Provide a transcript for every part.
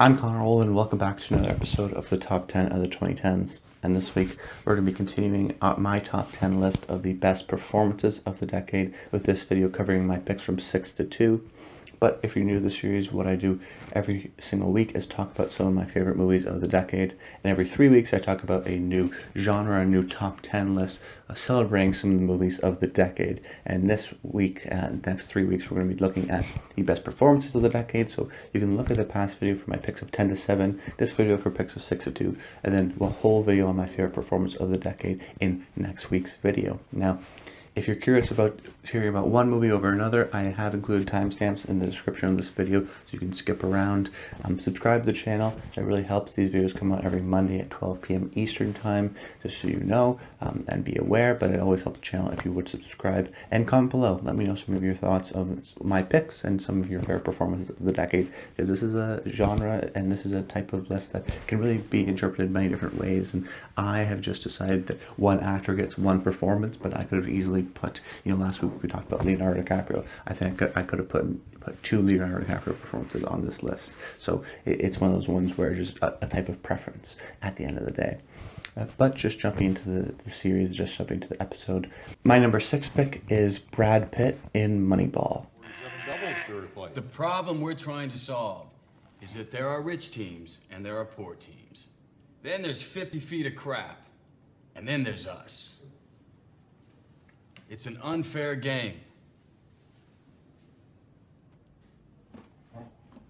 I'm Connor and welcome back to another episode of the Top 10 of the 2010s. And this week, we're going to be continuing my top 10 list of the best performances of the decade, with this video covering my picks from 6 to 2. But if you're new to the series, what I do every single week is talk about some of my favorite movies of the decade. And every 3 weeks, I talk about a new genre, a new top 10 list, celebrating some of the movies of the decade. And this week, next 3 weeks, we're going to be looking at the best performances of the decade. So you can look at the past video for my picks of 10 to 7, this video for picks of 6 to 2, and then a whole video on my favorite performance of the decade in next week's video. Now, if you're curious about hearing about one movie over another, I have included timestamps in the description of this video, so you can skip around. Subscribe to the channel. It really helps. These videos come out every Monday at 12 p.m. Eastern Time, just so you know and be aware, but it always helps the channel if you would subscribe. And comment below. Let me know some of your thoughts of my picks and some of your favorite performances of the decade, because this is a genre and this is a type of list that can really be interpreted many different ways. And I have just decided that one actor gets one performance, but I could have easily put, last week we talked about Leonardo DiCaprio. I think I could have put 2 Leonardo DiCaprio performances on this list. So it's one of those ones where just a type of preference at the end of the day. But just jumping into the series, just jumping to the episode. My number 6 pick is Brad Pitt in Moneyball. The problem we're trying to solve is that there are rich teams and there are poor teams. Then there's 50 feet of crap, and then there's us. It's an unfair game.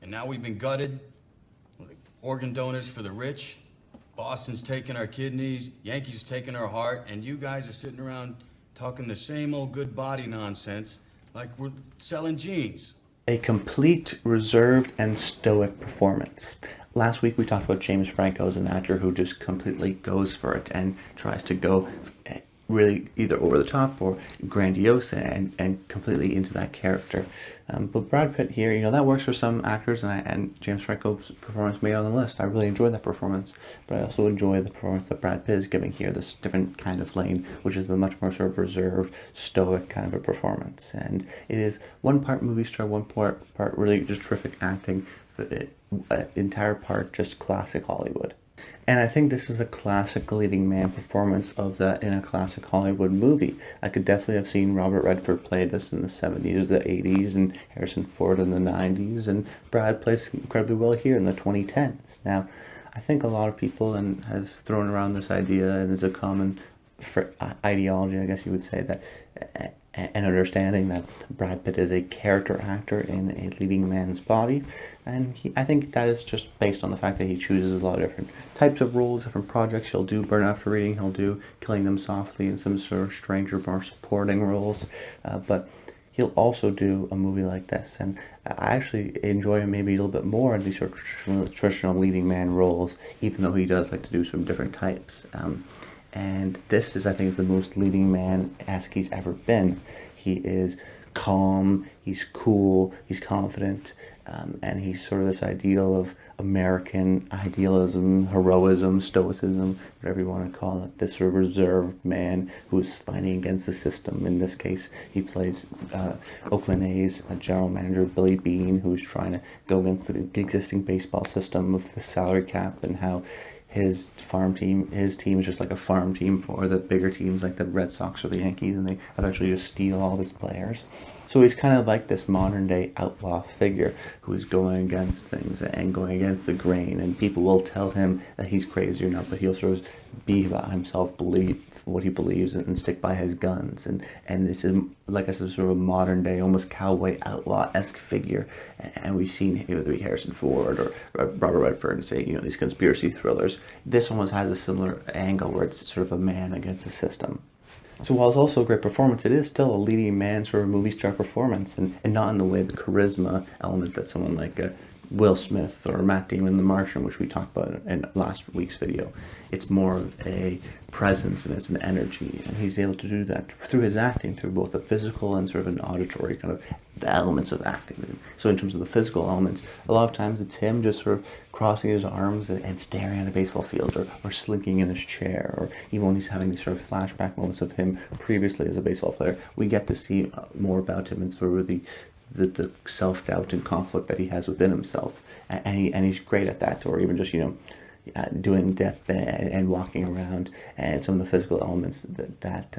And now we've been gutted, like organ donors for the rich. Boston's taking our kidneys, Yankees taking our heart, and you guys are sitting around talking the same old good body nonsense like we're selling jeans. A complete, reserved, and stoic performance. Last week we talked about James Franco as an actor who just completely goes for it and tries to go really either over the top or grandiose and completely into that character. But Brad Pitt here, that works for some actors, and James Franco's performance made on the list. I really enjoyed that performance, but I also enjoy the performance that Brad Pitt is giving here, this different kind of lane, which is the much more sort of reserved, stoic kind of a performance. And it is one part movie star, one part really just terrific acting, but entire part just classic Hollywood. And I think this is a classic leading man performance of that in a classic Hollywood movie. I could definitely have seen Robert Redford play this in the 70s, the 80s, and Harrison Ford in the 90s, and Brad plays incredibly well here in the 2010s. Now, I think a lot of people have thrown around this idea, and it's a common ideology, I guess you would say, that an understanding that Brad Pitt is a character actor in a leading man's body, and I think that is just based on the fact that he chooses a lot of different types of roles, different projects. He'll do Burn After Reading, he'll do Killing Them Softly, and some sort of stranger, more supporting roles, but he'll also do a movie like this, and I actually enjoy him maybe a little bit more in these sort of traditional leading man roles, even though he does like to do some different types. And this is, I think, is the most leading man-esque he's ever been. He is calm, he's cool, he's confident, and he's sort of this ideal of American idealism, heroism, stoicism, whatever you want to call it. This sort of reserved man who is fighting against the system. In this case, he plays Oakland A's general manager Billy Beane, who's trying to go against the existing baseball system of the salary cap, and how his team is just like a farm team for the bigger teams like the Red Sox or the Yankees, and they eventually just steal all of his players. So he's kind of like this modern day outlaw figure who's going against things and going against the grain, and people will tell him that he's crazy or not, but he'll sort of be about himself, believe what he believes, and stick by his guns. And it's like I said, sort of a modern day, almost cowboy outlaw-esque figure. And we've seen whether Harrison Ford or Robert Redford say, these conspiracy thrillers. This one has a similar angle where it's sort of a man against the system. So while it's also a great performance, it is still a leading man sort of movie star performance, and not in the way the charisma element that someone like Will Smith or Matt Damon in The Martian, which we talked about in last week's video. It's more of a presence and it's an energy, and he's able to do that through his acting, through both a physical and sort of an auditory kind of the elements of acting. So in terms of the physical elements, a lot of times it's him just sort of crossing his arms and staring at a baseball field, or slinking in his chair, or even when he's having these sort of flashback moments of him previously as a baseball player, we get to see more about him and sort of the self-doubt and conflict that he has within himself, and he's great at that. Or even just doing depth and walking around, and some of the physical elements that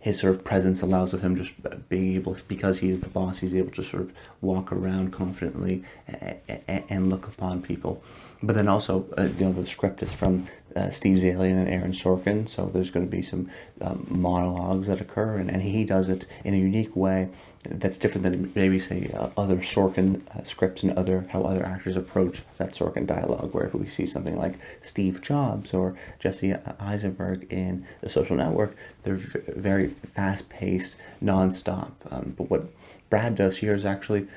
his sort of presence allows of him just being able, because he is the boss, he's able to sort of walk around confidently and look upon people. But then also, the script is from Steve Zalian and Aaron Sorkin, so there's going to be some monologues that occur, and he does it in a unique way that's different than maybe, say, other Sorkin scripts and how other actors approach that Sorkin dialogue, where if we see something like Steve Jobs or Jesse Eisenberg in The Social Network, they're very fast-paced, non-stop. But what Brad does here is actually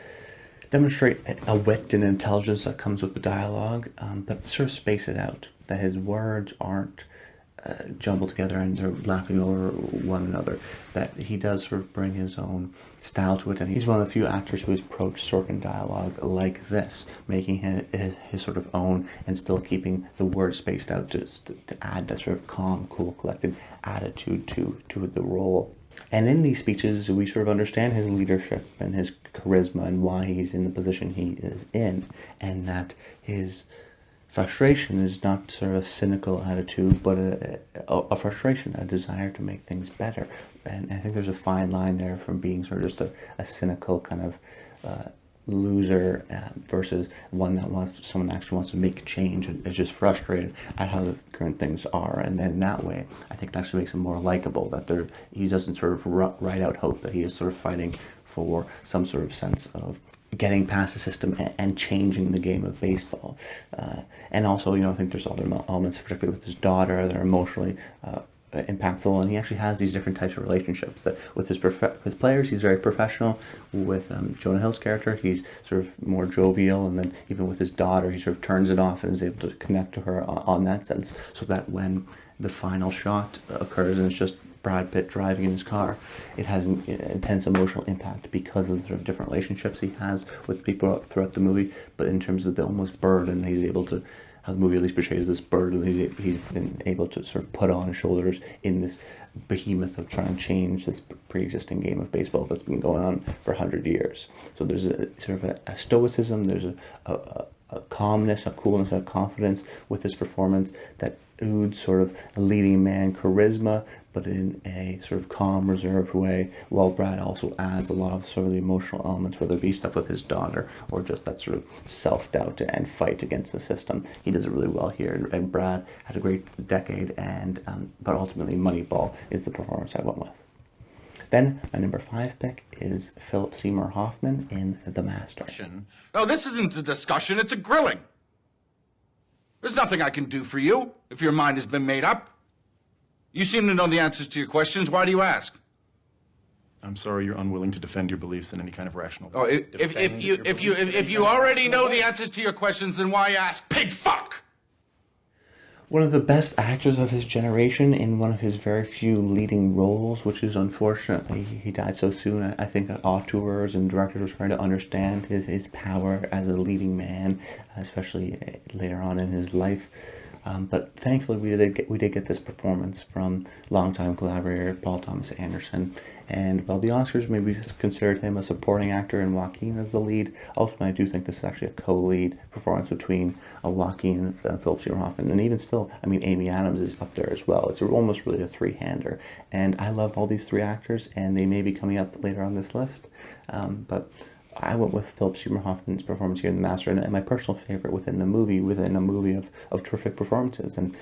demonstrate a wit and intelligence that comes with the dialogue, but sort of space it out, that his words aren't jumbled together and they're lapping over one another, that he does sort of bring his own style to it, and he's one of the few actors who has approached Sorkin dialogue like this, making his sort of own and still keeping the words spaced out just to add that sort of calm, cool, collected attitude to the role. And in these speeches, we sort of understand his leadership and his charisma and why he's in the position he is in, and that his frustration is not sort of a cynical attitude, but a frustration, a desire to make things better. And I think there's a fine line there from being sort of just a cynical kind of loser versus one that someone actually wants to make change and is just frustrated at how the current things are. And then that way, I think it actually makes him more likable, that he doesn't sort of write out hope, that he is sort of fighting for some sort of sense of getting past the system and changing the game of baseball. And also, I think there's other elements, particularly with his daughter, that are emotionally impactful, and he actually has these different types of relationships. That with his players, he's very professional. With Jonah Hill's character, he's sort of more jovial, and then even with his daughter, he sort of turns it off and is able to connect to her on that sense, so that when the final shot occurs and it's just Brad Pitt driving in his car, it has an intense emotional impact because of the sort of different relationships he has with people throughout the movie. But in terms of the almost burden he's able to, how the movie at least portrays this burden he's been able to sort of put on his shoulders in this behemoth of trying to change this pre-existing game of baseball that's been going on for 100 years. So there's a sort of a stoicism, there's a calmness, a coolness, a confidence with his performance that oozes sort of a leading man charisma, but in a sort of calm, reserved way, while Brad also adds a lot of sort of the emotional elements, whether it be stuff with his daughter or just that sort of self-doubt and fight against the system. He does it really well here, and Brad had a great decade, but ultimately Moneyball is the performance I went with. Then my number 5 pick is Philip Seymour Hoffman in The Master. No, this isn't a discussion, it's a grilling. There's nothing I can do for you if your mind has been made up. You seem to know the answers to your questions. Why do you ask? I'm sorry you're unwilling to defend your beliefs in any kind of rational way. Oh, if you already know the answers to your questions, then why ask? Pig fuck! One of the best actors of his generation in one of his very few leading roles, which is unfortunately he died so soon. I think that auteurs and directors were trying to understand his power as a leading man, especially later on in his life. But thankfully we did get this performance from longtime collaborator Paul Thomas Anderson. And while the Oscars maybe considered him a supporting actor and Joaquin as the lead, ultimately I do think this is actually a co-lead performance between Joaquin and Philip Seymour Hoffman. And even still, I mean, Amy Adams is up there as well. It's almost really a three-hander. And I love all these three actors, and they may be coming up later on this list. But I went with Philip Seymour Hoffman's performance here in The Master, and my personal favorite within a movie of terrific performances. And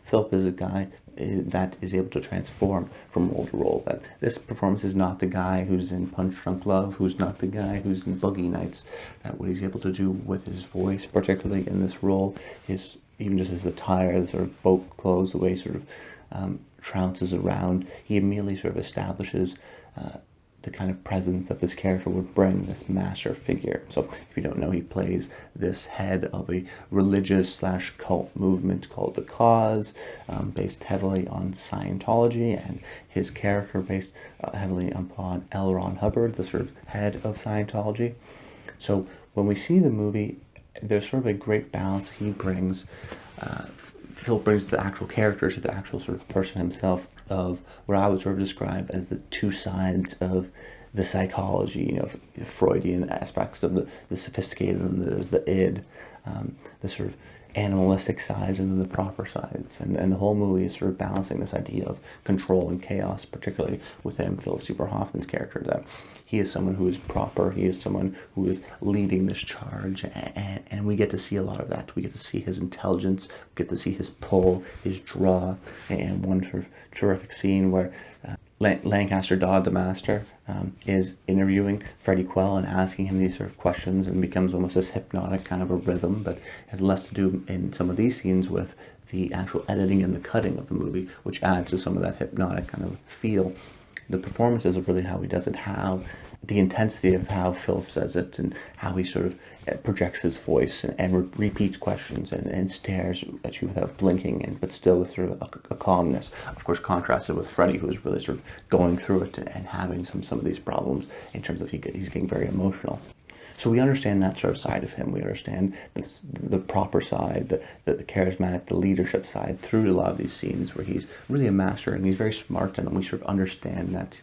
Philip is a guy that is able to transform from role to role. That this performance is not the guy who's in Punch Drunk Love, who's not the guy who's in Boogie Nights. That what he's able to do with his voice, particularly in this role, is even just his attire, the sort of boat clothes, the way he sort of trounces around, he immediately sort of establishes the kind of presence that this character would bring, this master figure. So if you don't know, he plays this head of a religious / cult movement called The Cause, based heavily on Scientology, and his character based heavily upon L. Ron Hubbard, the sort of head of Scientology. So when we see the movie, there's sort of a great balance he brings. Phil brings the actual characters to the actual sort of person himself, of what I would sort of describe as the two sides of the psychology, the Freudian aspects of the sophisticated, and there's the id, the sort of animalistic sides and then the proper sides. And the whole movie is sort of balancing this idea of control and chaos, particularly within Philip Seymour Hoffman's character, that he is someone who is proper, he is someone who is leading this charge, and we get to see a lot of that. We get to see his intelligence, we get to see his pull, his draw, and one sort of terrific scene where Lancaster Dodd, the master, is interviewing Freddie Quell and asking him these sort of questions, and becomes almost this hypnotic kind of a rhythm, but has less to do in some of these scenes with the actual editing and the cutting of the movie, which adds to some of that hypnotic kind of feel. The performances of really how he does it, how the intensity of how Phil says it, and how he sort of projects his voice and repeats questions and stares at you without blinking, but still with sort of a calmness. Of course, contrasted with Freddie, who is really sort of going through it and having some of these problems in terms of he's getting very emotional. So we understand that sort of side of him. We understand the proper side, the charismatic, the leadership side through a lot of these scenes where he's really a master and he's very smart, and we sort of understand that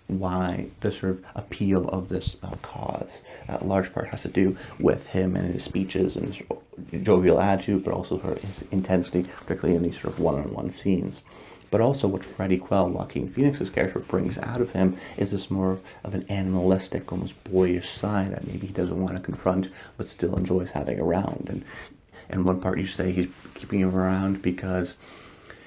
why the sort of appeal of this cause, a large part has to do with him and his speeches and his jovial attitude, but also his intensity, particularly in these sort of one-on-one scenes. But also what Freddie Quell, Joaquin Phoenix's character, brings out of him is this more of an animalistic, almost boyish side that maybe he doesn't want to confront, but still enjoys having around. And one part you say he's keeping him around because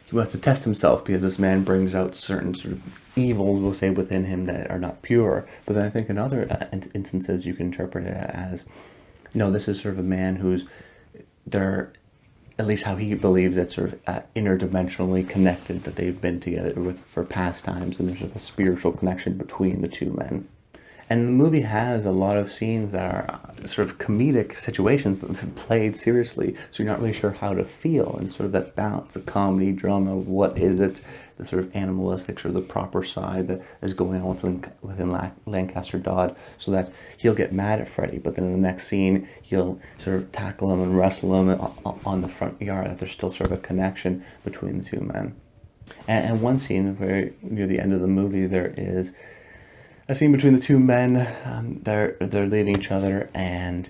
he wants to test himself, because this man brings out certain sort of evils, we'll say, within him that are not pure. But then I think in other instances you can interpret it as, no, this is sort of a man who's, they're, at least how he believes it's sort of interdimensionally connected, that they've been together for pastimes, and there's sort of a spiritual connection between the two men. And the movie has a lot of scenes that are sort of comedic situations, but played seriously, so you're not really sure how to feel, and sort of that balance of comedy, drama, what is it, the sort of animalistic, sort of the proper side that is going on within Lancaster Dodd, so that he'll get mad at Freddie, but then in the next scene, he'll sort of tackle him and wrestle him on the front yard, that there's still sort of a connection between the two men. And one scene, very near the end of the movie, there is a scene between the two men. They're leading each other, and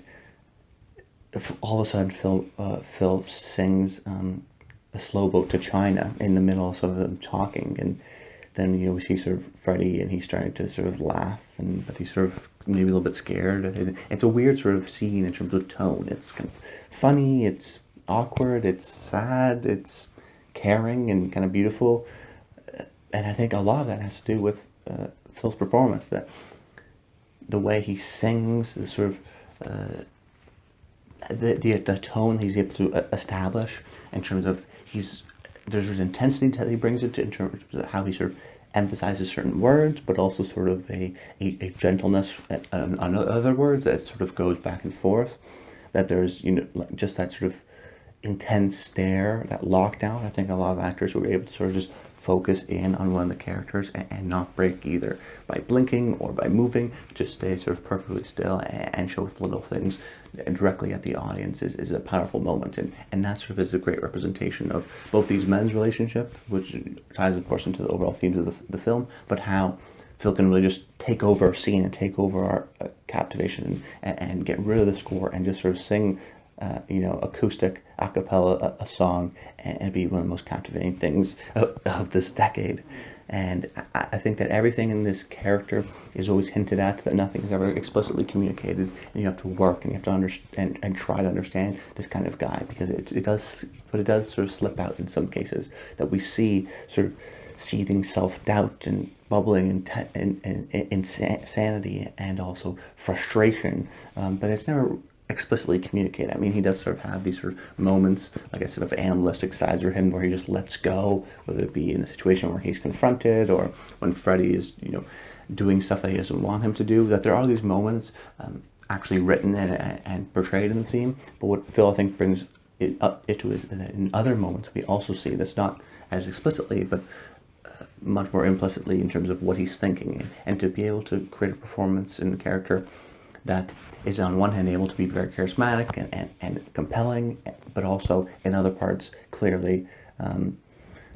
all of a sudden Phil sings a slow boat to China in the middle of sort of them talking, and then we see sort of Freddie, and he's starting to sort of laugh, but he's sort of maybe a little bit scared. It's a weird sort of scene in terms of tone. It's kind of funny, it's awkward, it's sad, it's caring and kind of beautiful, and I think a lot of that has to do with Phil's performance, that the way he sings, the sort of the tone he's able to establish in terms of there's an intensity that he brings it to in terms of how he sort of emphasizes certain words, but also sort of a gentleness on other words that sort of goes back and forth. That there's just that sort of intense stare, that lockdown. I think a lot of actors were able to sort of just focus in on one of the characters and not break either by blinking or by moving, just stay sort of perfectly still and show with little things directly at the audience is a powerful moment, and that sort of is a great representation of both these men's relationship, which ties of course into the overall themes of the film, but how Phil can really just take over a scene and take over our captivation and get rid of the score and just sort of sing acoustic a cappella a song and be one of the most captivating things of this decade. And I think that everything in this character is always hinted at, that nothing is ever explicitly communicated, and you have to work and you have to understand and try to understand this kind of guy, because it does sort of slip out in some cases, that we see sort of seething self-doubt and bubbling insanity and also frustration, but it's never explicitly communicate. I mean, he does sort of have these sort of moments, like I said, of animalistic sides of him where he just lets go, whether it be in a situation where he's confronted or when Freddie is, doing stuff that he doesn't want him to do. That there are these moments actually written and portrayed in the scene. But what Phil, I think, brings it up into is in other moments we also see this, not as explicitly, but much more implicitly in terms of what he's thinking, and to be able to create a performance in a character that is on one hand able to be very charismatic and compelling, but also in other parts clearly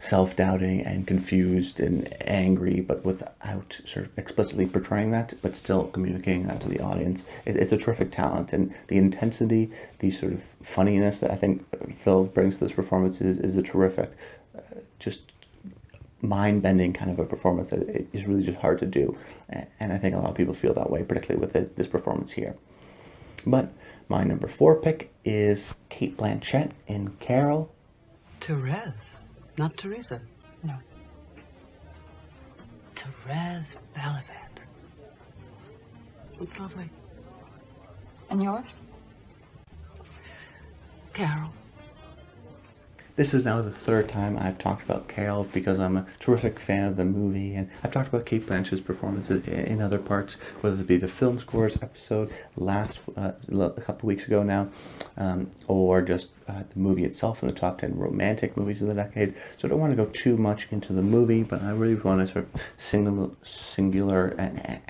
self-doubting and confused and angry, but without sort of explicitly portraying that, but still communicating that to the audience. It's a terrific talent, and the intensity, the sort of funniness that I think Phil brings to this performance is a terrific, just mind-bending kind of a performance that it is really just hard to do, and I think a lot of people feel that way, particularly with this performance here. But my number 4 pick is Cate Blanchett in Carol. Therese, not Teresa. No. Therese Balabat. That's lovely. And yours? Carol. This is now the 3rd time I've talked about Carol because I'm a terrific fan of the movie, and I've talked about Cate Blanchett's performances in other parts, whether it be the film scores episode a couple weeks ago now, or just the movie itself in the top 10 romantic movies of the decade. So I don't want to go too much into the movie, but I really want to sort of singular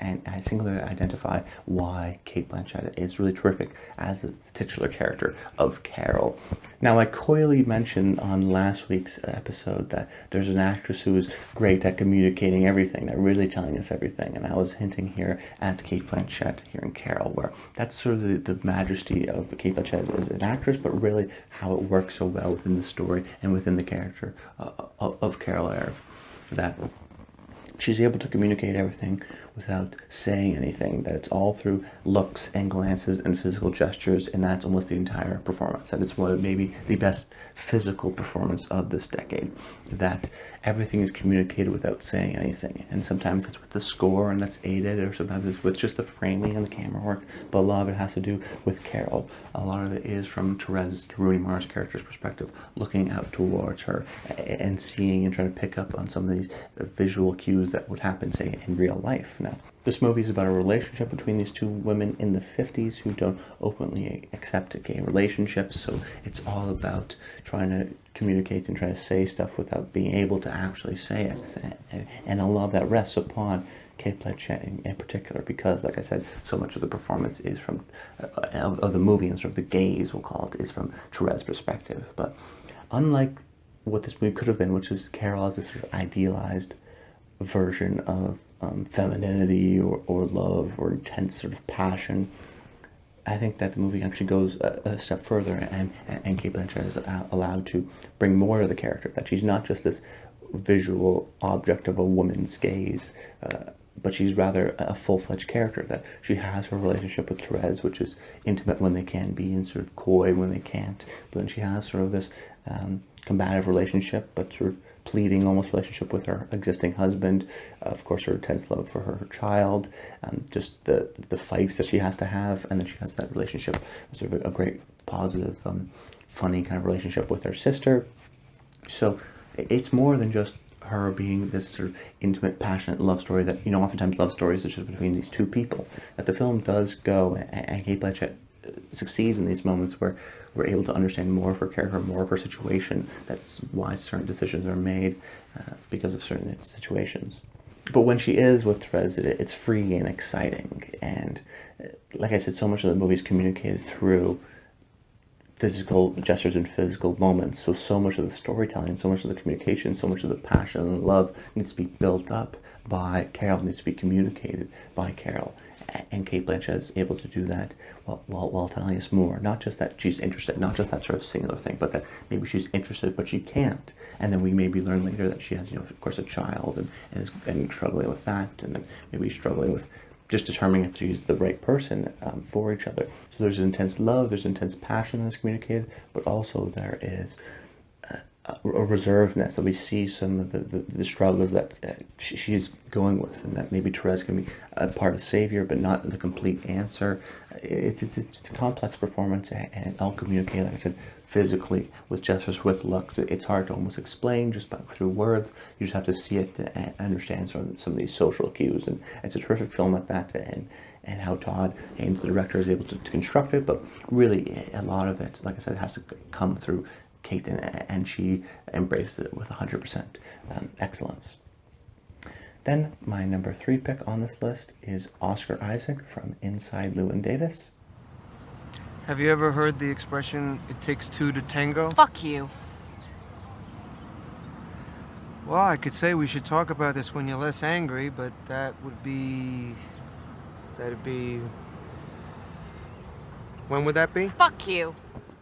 identify why Cate Blanchett is really terrific as the titular character of Carol. Now, I coyly mentioned on last week's episode that there's an actress who is great at communicating everything, that really telling us everything, and I was hinting here at Cate Blanchett here in Carol, where that's sort of the majesty of Cate Blanchett as an actress, but really how it works so well within the story and within the character of Carol Air, that she's able to communicate everything without saying anything, that it's all through looks and glances and physical gestures, and that's almost the entire performance. That it's one of maybe the best physical performance of this decade, that everything is communicated without saying anything, and sometimes it's with the score and that's aided, or sometimes it's with just the framing and the camera work, but a lot of it has to do with Carol. A lot of it is from Therese, Rooney Mara's character's perspective, looking out towards her and seeing and trying to pick up on some of these visual cues that would happen, say, in real life. Now, this movie is about a relationship between these two women in the 50s who don't openly accept gay relationships, so it's all about trying to communicate and trying to say stuff without being able to actually say it. And a lot of that rests upon Cate Blanchett in particular, because, like I said, so much of the performance is from, of the movie, and sort of the gaze, we'll call it, is from Therese's perspective. But unlike what this movie could have been, which is Carol as this sort of idealized version of femininity or love or intense sort of passion, I think that the movie actually goes a step further, and Cate Blanchett is allowed to bring more to the character, that she's not just this visual object of a woman's gaze, but she's rather a full-fledged character, that she has her relationship with Therese, which is intimate when they can be and sort of coy when they can't, but then she has sort of this combative relationship, but sort of pleading almost relationship with her existing husband, of course her intense love for her child, just the fights that she has to have, and then she has that relationship, sort of a great positive funny kind of relationship with her sister. So it's more than just her being this sort of intimate, passionate love story that, oftentimes love stories are just between these two people, that the film does go, and Cate Blanchett succeeds in these moments where we're able to understand more of her character, more of her situation. That's why certain decisions are made, because of certain situations. But when she is with Therese, it's free and exciting, and like I said, so much of the movie is communicated through physical gestures and physical moments. So much of the storytelling, so much of the communication, so much of the passion and love needs to be built up by Carol, needs to be communicated by Carol. And Cate Blanchett is able to do that while telling us more. Not just that she's interested, not just that sort of singular thing, but that maybe she's interested but she can't. And then we maybe learn later that she has, of course, a child and struggling with that, and then maybe struggling with just determining if she's the right person for each other. So there's intense love, there's intense passion that's communicated, but also there is a reservedness, that we see some of the struggles that she's going with, and that maybe Therese can be a part of savior, but not the complete answer. It's a complex performance, and all communicated, like I said, physically, with gestures, with looks. It's hard to almost explain just through words. You just have to see it and understand some of these social cues, and it's a terrific film at that, and how Todd Haynes, the director, is able to construct it. But really, a lot of it, like I said, has to come through Cate, and she embraced it with 100% excellence. Then my number 3 pick on this list is Oscar Isaac from Inside Llewyn Davis. Have you ever heard the expression, it takes two to tango? Fuck you. Well, I could say we should talk about this when you're less angry, but that'd be... When would that be? Fuck you.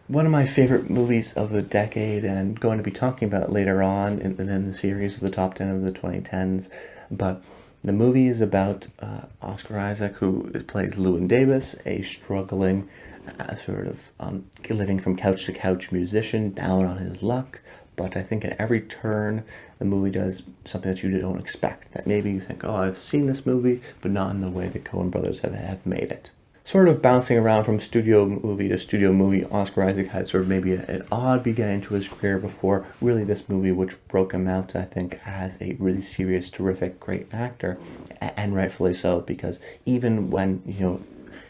One of my favorite movies of the decade, and I'm going to be talking about it later on in the series of the top 10 of the 2010s. But the movie is about Oscar Isaac, who plays Llewyn Davis, a struggling living from couch to couch musician, down on his luck. But I think at every turn, the movie does something that you don't expect. That maybe you think, oh, I've seen this movie, but not in the way the Coen brothers have made it. Sort of bouncing around from studio movie to studio movie, Oscar Isaac had sort of maybe an odd beginning to his career before really this movie, which broke him out, I think, as a really serious, terrific, great actor, and rightfully so, because even when,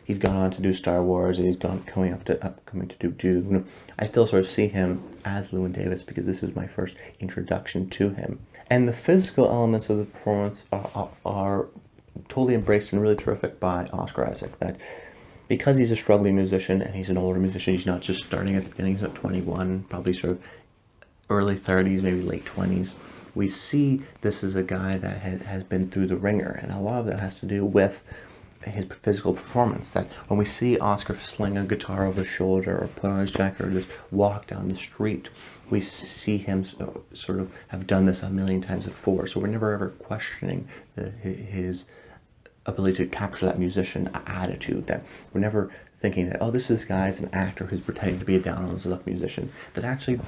he's gone on to do Star Wars and he's coming to do Dune, I still sort of see him as Llewyn Davis because this was my first introduction to him. And the physical elements of the performance are totally embraced and really terrific by Oscar Isaac. That because he's a struggling musician and he's an older musician, he's not just starting at the beginning, he's at 21, probably sort of early 30s, maybe late 20s. We see this is a guy that has been through the ringer, and a lot of that has to do with his physical performance. That when we see Oscar sling a guitar over his shoulder or put on his jacket or just walk down the street, we see him sort of have done this a million times before. So we're never ever questioning his ability to capture that musician attitude. That we're never thinking that, oh, this guy's an actor who's pretending to be a down on his luck musician. That actually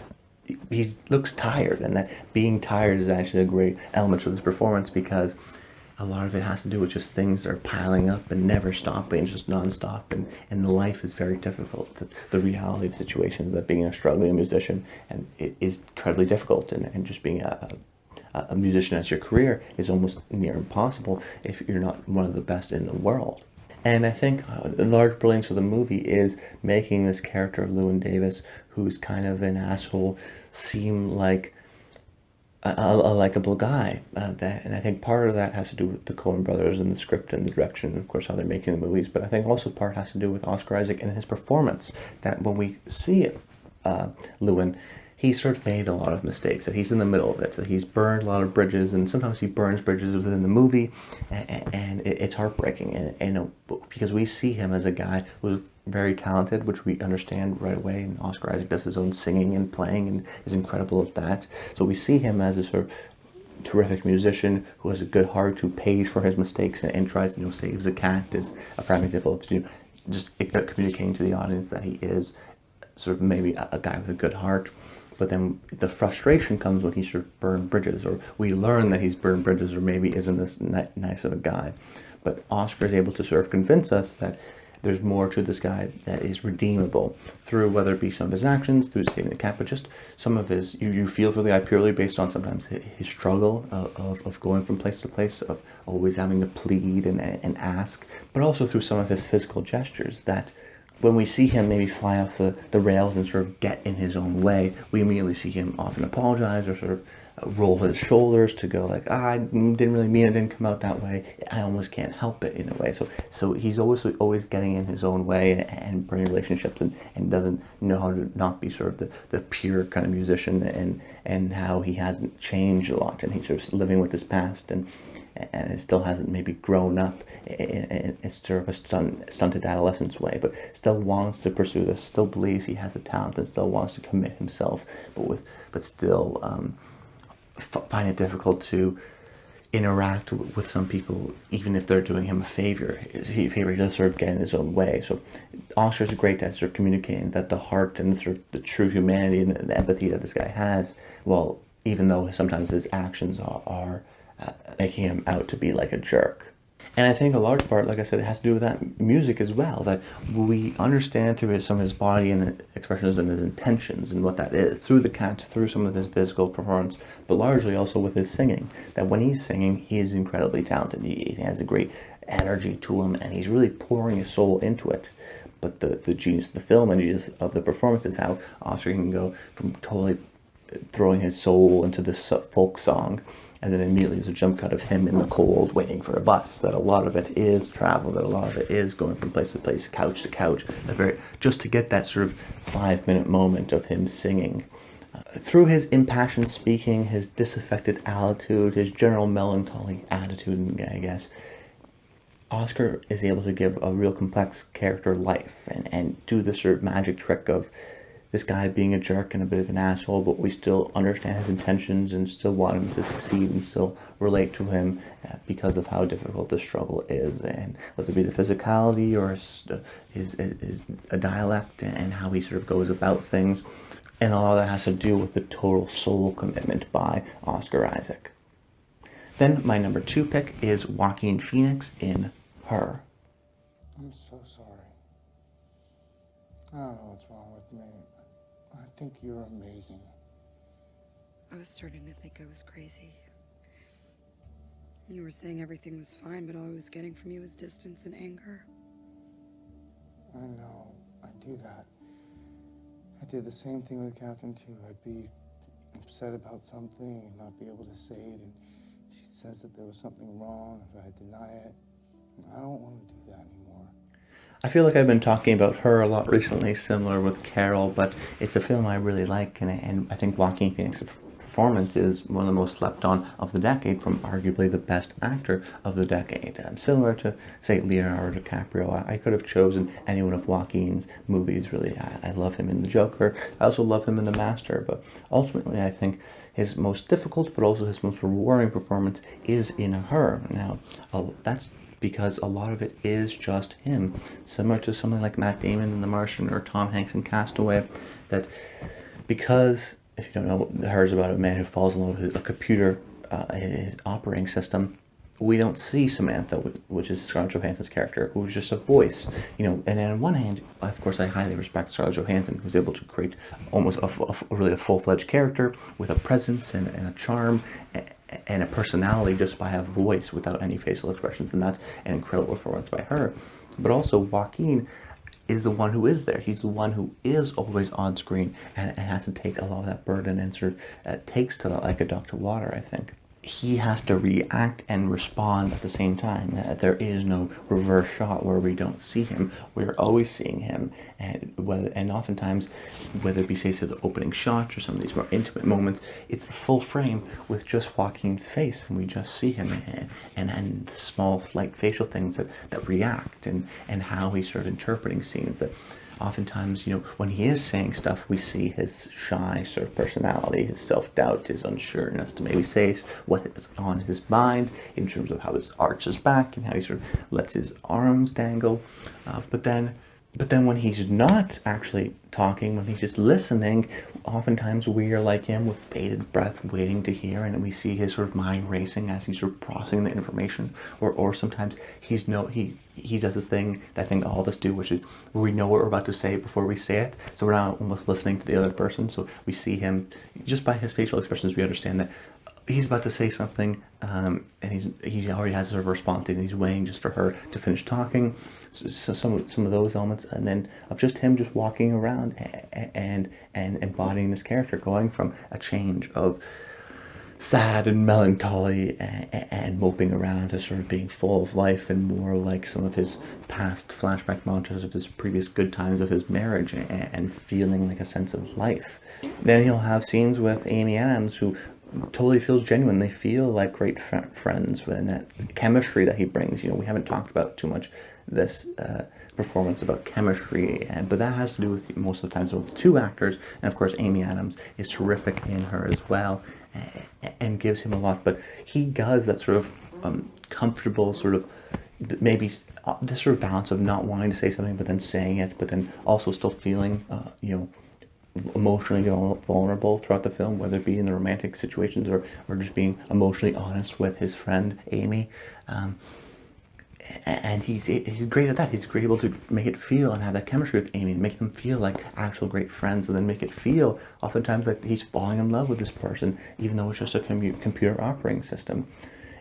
he looks tired, and that being tired is actually a great element to this performance because a lot of it has to do with just things that are piling up and never stopping, just non-stop, and the life is very difficult. The reality of situations, that being a struggling musician and it is incredibly difficult, and just being a musician as your career is almost near impossible if you're not one of the best in the world. And I think the large brilliance of the movie is making this character of Llewyn Davis, who's kind of an asshole, seem like a likable guy. And I think part of that has to do with the Coen brothers and the script and the direction, and of course how they're making the movies. But I think also part has to do with Oscar Isaac and his performance. That when we see Llewyn, he's sort of made a lot of mistakes, that he's in the middle of it, that he's burned a lot of bridges, and sometimes he burns bridges within the movie, and it's heartbreaking, and because we see him as a guy who's very talented, which we understand right away, and Oscar Isaac does his own singing and playing and is incredible at that. So we see him as a sort of terrific musician who has a good heart, who pays for his mistakes and tries to, saves a cat, is a prime example of just communicating to the audience that he is sort of maybe a guy with a good heart. But then the frustration comes when he sort of burned bridges, or we learn that he's burned bridges, or maybe isn't this nice of a guy. But Oscar is able to sort of convince us that there's more to this guy that is redeemable through whether it be some of his actions, through saving the cat, but just some of his, you feel for the guy purely based on sometimes his struggle of going from place to place, of always having to plead and ask, but also through some of his physical gestures that when we see him maybe fly off the rails and sort of get in his own way, we immediately see him often apologize or sort of roll his shoulders to go like, I didn't really mean it, didn't come out that way. I almost can't help it in a way. So he's always getting in his own way and burning relationships and doesn't know how to not be sort of the pure kind of musician and how he hasn't changed a lot and he's sort of living with his past and it still hasn't maybe grown up in sort of a stunted adolescence way, but still wants to pursue this, still believes he has the talent and still wants to commit himself, but still find it difficult to interact with some people, even if they're doing him a favor. He does sort of get in his own way. So Oscar's great at sort of communicating that the heart and sort of the true humanity and the empathy that this guy has, well, even though sometimes his actions are making him out to be like a jerk. And I think a large part, like I said, it has to do with that music as well, that we understand through some of his body and expressions and his intentions and what that is, through the cat, through some of his physical performance, but largely also with his singing, that when he's singing, he is incredibly talented. He has a great energy to him, and he's really pouring his soul into it. But the genius of the film and genius of the performance is how Oscar can go from totally throwing his soul into this folk song, and then immediately there's a jump cut of him in the cold waiting for a bus, that a lot of it is travel, that a lot of it is going from place to place, couch to couch, just to get that sort of 5-minute moment of him singing Through his impassioned speaking, his disaffected attitude, his general melancholy attitude, I guess, Oscar is able to give a real complex character life and do the sort of magic trick of this guy being a jerk and a bit of an asshole, but we still understand his intentions and still want him to succeed and still relate to him because of how difficult the struggle is, and whether it be the physicality or his dialect and how he sort of goes about things. And all that has to do with the total soul commitment by Oscar Isaac. Then my number 2 pick is Joaquin Phoenix in Her. I'm so sorry. I don't know what's wrong with me. I think you're amazing. I was starting to think I was crazy. You were saying everything was fine, but all I was getting from you was distance and anger. I know. I do that. I did the same thing with Catherine, too. I'd be upset about something and not be able to say it, and she says that there was something wrong, and I'd deny it. I don't want to do that anymore. I feel like I've been talking about Her a lot recently, similar with Carol, but it's a film I really like, and I think Joaquin Phoenix's performance is one of the most slept on of the decade, from arguably the best actor of the decade. Similar to, say, Leonardo DiCaprio, I could have chosen any one of Joaquin's movies, really. I love him in The Joker. I also love him in The Master, but ultimately I think his most difficult, but also his most rewarding performance is in Her. Now, that's because a lot of it is just him, similar to something like Matt Damon in The Martian or Tom Hanks in Castaway, that because, if you don't know, Her is about a man who falls in love with a computer, his operating system. We don't see Samantha, which is Scarlett Johansson's character, who's just a voice, and on one hand, of course, I highly respect Scarlett Johansson, who's able to create almost really a full-fledged character with a presence and a charm and a personality just by a voice without any facial expressions, and that's an incredible performance by her. But also, Joaquin is the one who is there. He's the one who is always on screen and has to take a lot of that burden and sort of takes to that like a duck to water, I think. He has to react and respond at the same time. There is no reverse shot where we don't see him. We're always seeing him, and oftentimes, whether it be, say, the opening shots or some of these more intimate moments, it's the full frame with just Joaquin's face, and we just see him, and the small, slight facial things that react, and how he's sort of interpreting scenes that. Oftentimes, when he is saying stuff, we see his shy sort of personality, his self-doubt, his unsureness to maybe say what is on his mind in terms of how he arches back and how he sort of lets his arms dangle. But then when he's not actually talking, when he's just listening, oftentimes we are like him with bated breath waiting to hear, and we see his sort of mind racing as he's sort of processing the information, or sometimes he does this thing, that thing all of us do, which is we know what we're about to say before we say it, so we're not almost listening to the other person, so we see him, just by his facial expressions, we understand that he's about to say something, and he already has sort of a response, and he's waiting just for her to finish talking. So some of those elements, and then of just him just walking around and embodying this character, going from a change of sad and melancholy and moping around to sort of being full of life and more like some of his past flashback montages of his previous good times of his marriage and feeling like a sense of life. Then he'll have scenes with Amy Adams, who totally feels genuine. They feel like great friends, and that chemistry that he brings. We haven't talked about too much this performance about chemistry, but that has to do with most of the times with the two actors, and of course Amy Adams is terrific in Her as well, and gives him a lot. But he does that sort of comfortable sort of maybe this sort of balance of not wanting to say something but then saying it, but then also still feeling emotionally vulnerable throughout the film, whether it be in the romantic situations or just being emotionally honest with his friend Amy. And he's great at that. He's great able to make it feel and have that chemistry with Amy and make them feel like actual great friends, and then make it feel oftentimes like he's falling in love with this person, even though it's just a computer operating system.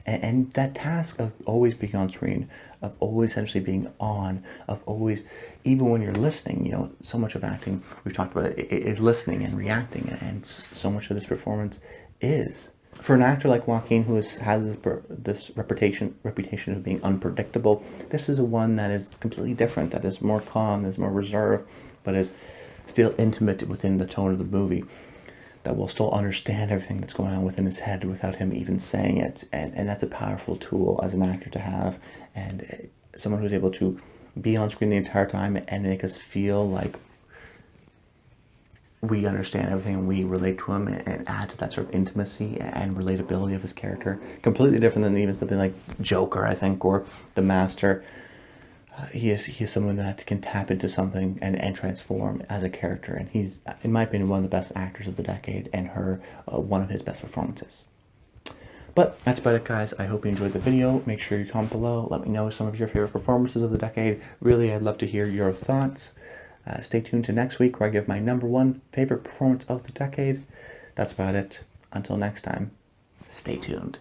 And that task of always being on screen, of always essentially being on, of always, even when you're listening, so much of acting, we've talked about it, is listening and reacting, and so much of this performance is. For an actor like Joaquin, who has this reputation of being unpredictable, this is one that is completely different, that is more calm, is more reserved, but is still intimate within the tone of the movie. that will still understand everything that's going on within his head without him even saying it. And that's a powerful tool as an actor to have, and someone who's able to be on screen the entire time and make us feel like we understand everything and we relate to him, and add to that sort of intimacy and relatability of his character. Completely different than even something like Joker, I think, or The Master. He is someone that can tap into something and transform as a character, and he's, in my opinion, one of the best actors of the decade, and one of his best performances. But that's about it, guys. I hope you enjoyed the video. Make sure you comment below. Let me know some of your favorite performances of the decade. Really, I'd love to hear your thoughts. Stay tuned to next week, where I give my #1 favorite performance of the decade. That's about it. Until next time, stay tuned.